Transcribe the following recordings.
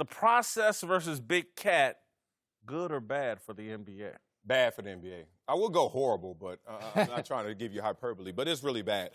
the process versus Big Cat, good or bad for the NBA? Bad for the NBA. I will go horrible, but I'm not trying to give you hyperbole, but it's really bad.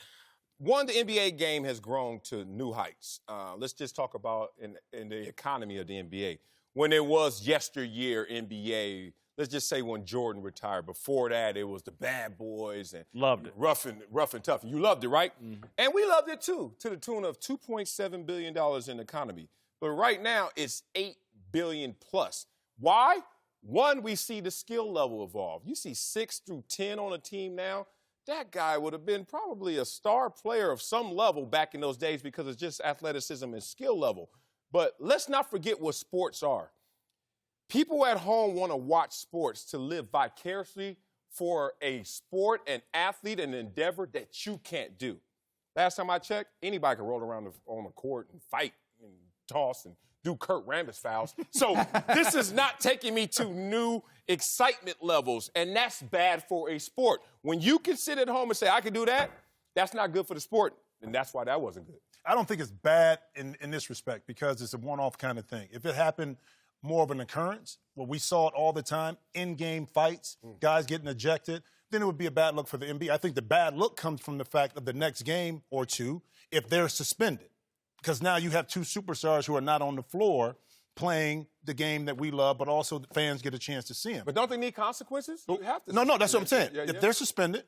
One, the NBA game has grown to new heights. Let's just talk about in the economy of the NBA. When it was yesteryear NBA, let's just say when Jordan retired. Before that, it was the bad boys and Loved it. rough and tough. You loved it, right? Mm-hmm. And we loved it too, to the tune of $2.7 billion in the economy. But right now, it's $8 billion plus. Why? One, we see the skill level evolve. You see 6 through 10 on a team now. That guy would have been probably a star player of some level back in those days because it's just athleticism and skill level. But let's not forget what sports are. People at home want to watch sports to live vicariously for a sport, an athlete, an endeavor that you can't do. Last time I checked, anybody can roll around on the court and fight and toss and do Kurt Rambis fouls. So this is not taking me to new excitement levels, and that's bad for a sport. When you can sit at home and say, I can do that, that's not good for the sport, and that's why that wasn't good. I don't think it's bad in this respect because it's a one-off kind of thing. If it happened more of an occurrence, where we saw it all the time, in-game fights, guys getting ejected, then it would be a bad look for the NBA. I think the bad look comes from the fact of the next game or two if they're suspended. Because now you have two superstars who are not on the floor playing the game that we love, but also the fans get a chance to see them. But don't they need consequences? You have to. No, that's what I'm saying. Yeah, if they're suspended,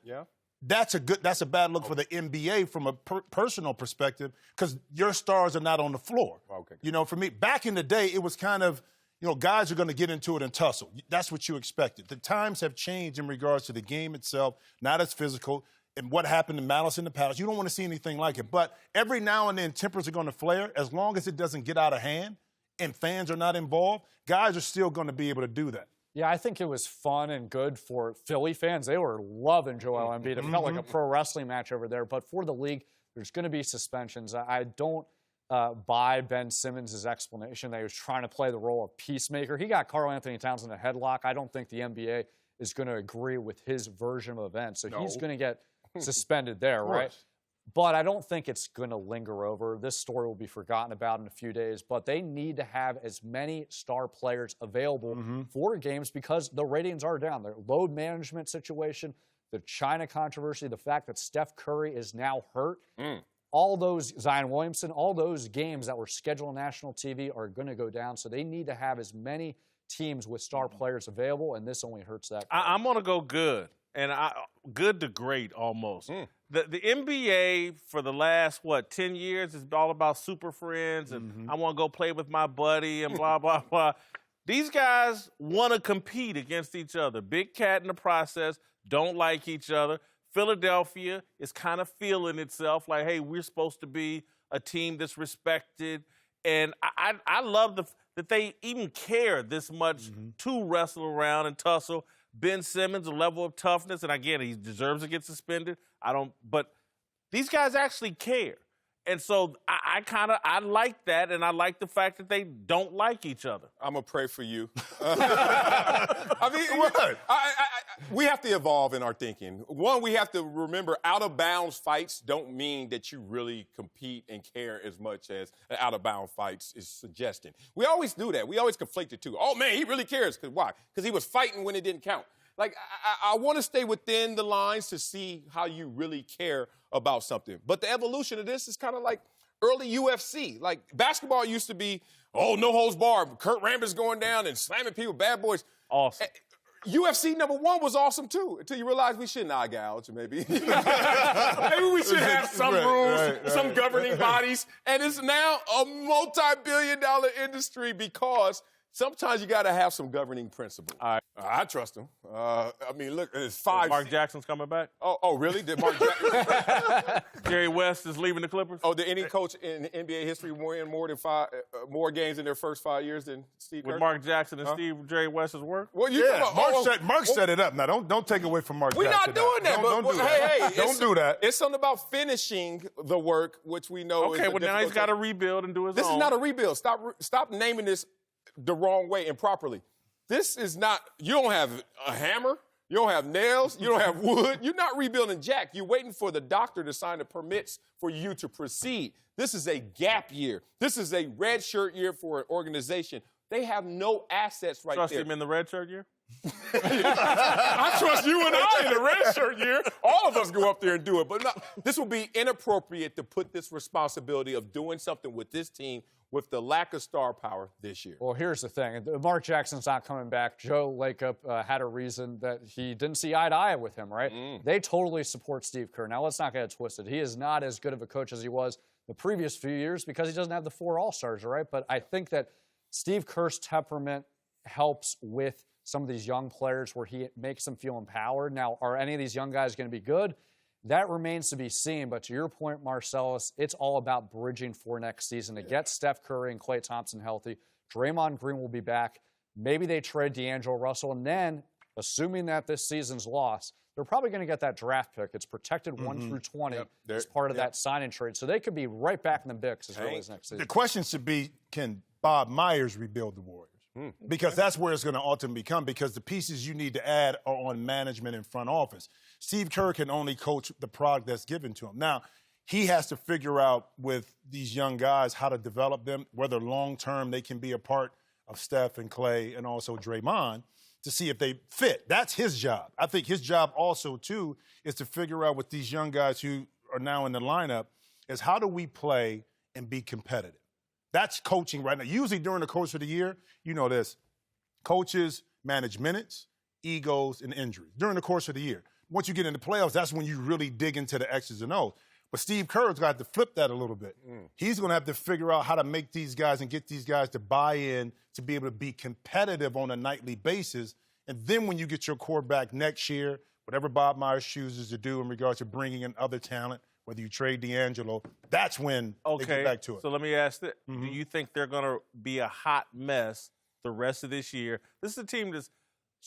that's a bad look for the NBA from a personal perspective because your stars are not on the floor. Okay. You know, for me, back in the day, it was kind of, you know, guys are going to get into it and tussle. That's what you expected. The times have changed in regards to the game itself, not as physical. And what happened in Malice in the Palace, you don't want to see anything like it. But every now and then, tempers are going to flare. As long as it doesn't get out of hand and fans are not involved, guys are still going to be able to do that. Yeah, I think it was fun and good for Philly fans. They were loving Joel Embiid. It felt like a pro wrestling match over there. But for the league, there's going to be suspensions. I don't buy Ben Simmons' explanation that he was trying to play the role of peacemaker. He got Karl-Anthony Towns in a headlock. I don't think the NBA is going to agree with his version of events. So he's going to get suspended there, right? But I don't think it's going to linger over. This story will be forgotten about in a few days. But they need to have as many star players available for games because the ratings are down. Their load management situation, the China controversy, the fact that Steph Curry is now hurt, all those, Zion Williamson, all those games that were scheduled on national TV are going to go down. So they need to have as many teams with star players available, and this only hurts that. I'm going to go good. And good to great almost. The NBA for the last, 10 years is all about super friends and I want to go play with my buddy and blah, blah, blah. These guys want to compete against each other. Big Cat in the process, don't like each other. Philadelphia is kind of feeling itself like, hey, we're supposed to be a team that's respected. And I love that they even care this much to wrestle around and tussle. Ben Simmons, a level of toughness, and again, he deserves to get suspended. But these guys actually care. And so I like that, and I like the fact that they don't like each other. I'm going to pray for you. I mean, what? We have to evolve in our thinking. One, we have to remember out-of-bounds fights don't mean that you really compete and care as much as out-of-bounds fights is suggesting. We always do that. We always conflate the two. Oh, man, he really cares. Why? Because he was fighting when it didn't count. Like, I want to stay within the lines to see how you really care about something. But the evolution of this is kind of like early UFC. Like, basketball used to be, oh, no holds barred. Kurt Rambis going down and slamming people, bad boys. Awesome. UFC #1 was awesome, too, until you realize we shouldn't eye gouge, maybe. Maybe we should have some rules, some governing bodies. And it's now a multi-billion-dollar industry because sometimes you got to have some governing principles. I trust him. I mean, look, it's 5. Mark Jackson's coming back. Oh, really? Did Mark Jackson? Jerry West is leaving the Clippers. Oh, did any coach in NBA history win more games in their first 5 years than Steve Kerr? With Mark Jackson and Jerry West's work? Well, Mark set it up. Now, don't take away from Mark We're Jackson. not doing that. Don't do that. Don't do that. It's something about finishing the work, which we know is well, now he's got to rebuild and do his own. This is not a rebuild. Stop naming this the wrong way, improperly. This is not, you don't have a hammer, You don't have nails. You don't have wood. You're not rebuilding jack. You're waiting for the doctor to sign the permits for you to proceed. This is a gap year. This is a red shirt year for an organization. They have no assets right Trust there. him in the red shirt year? I trust you and I in the red shirt year. All of us go up there and do it. But no, this would be inappropriate to put this responsibility of doing something with this team with the lack of star power this year. Well, here's the thing. Mark Jackson's not coming back. Joe Lacob had a reason that he didn't see eye to eye with him, right? They totally support Steve Kerr. Now, let's not get it twisted. He is not as good of a coach as he was the previous few years because he doesn't have the 4 All-Stars, right? But I think that Steve Kerr's temperament helps with some of these young players where he makes them feel empowered. Now, are any of these young guys going to be good? That remains to be seen. But to your point, Marcellus, it's all about bridging for next season to get Steph Curry and Klay Thompson healthy. Draymond Green will be back. Maybe they trade D'Angelo Russell. And then, assuming that this season's lost, they're probably going to get that draft pick. It's protected 1 through 20 as part of that sign-in trade. So they could be right back in the mix as early as next season. The question should be, can Bob Myers rebuild the Warriors? Because that's where it's going to ultimately come, because the pieces you need to add are on management and front office. Steve Kerr can only coach the product that's given to him. Now, he has to figure out with these young guys how to develop them, whether long-term they can be a part of Steph and Klay and also Draymond, to see if they fit. That's his job. I think his job also, too, is to figure out with these young guys who are now in the lineup is how do we play and be competitive. That's coaching right now. Usually during the course of the year, you know this, coaches manage minutes, egos, and injuries during the course of the year. Once you get into playoffs, that's when you really dig into the X's and O's. But Steve Kerr's got to flip that a little bit. He's going to have to figure out how to make these guys and get these guys to buy in to be able to be competitive on a nightly basis. And then when you get your core back next year, whatever Bob Myers chooses to do in regards to bringing in other talent, whether you trade D'Angelo, that's when they get back to it. So let me ask this. Do you think they're going to be a hot mess the rest of this year? This is a team that's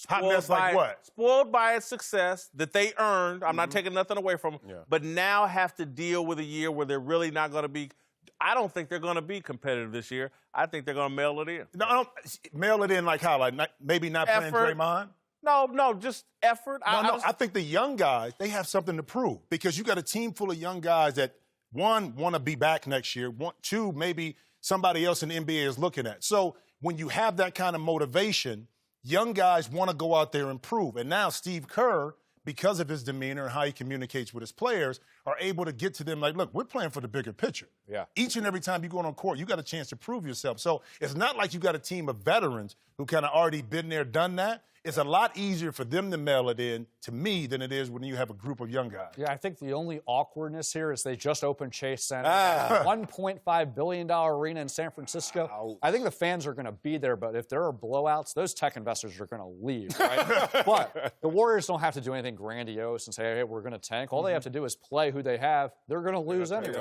hot mess like what? Spoiled by its success that they earned. I'm not taking nothing away from them. But now have to deal with a year where they're really not going to be – I don't think they're going to be competitive this year. I think they're going to mail it in. No, mail it in like how? Like maybe not playing Draymond? No, just effort. I think the young guys, they have something to prove because you got a team full of young guys that, one, want to be back next year. Two, maybe somebody else in the NBA is looking at. So when you have that kind of motivation, young guys want to go out there and prove. And now Steve Kerr, because of his demeanor and how he communicates with his players, are able to get to them like, look, we're playing for the bigger picture. Yeah. Each and every time you go on court, you got a chance to prove yourself. So it's not like you got a team of veterans who kind of already been there, done that. It's a lot easier for them to mail it in, to me, than it is when you have a group of young guys. Yeah, I think the only awkwardness here is they just opened Chase Center, $1.5 billion arena in San Francisco. Ouch. I think the fans are going to be there, but if there are blowouts, those tech investors are going to leave, right? But the Warriors don't have to do anything grandiose and say, hey, we're going to tank. All they have to do is play who they have. They're going to lose anyway.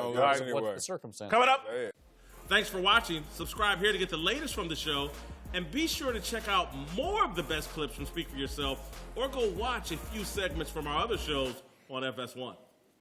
What's the circumstance? Coming up. Thanks for watching. Subscribe here to get the latest from the show. And be sure to check out more of the best clips from Speak For Yourself or go watch a few segments from our other shows on FS1.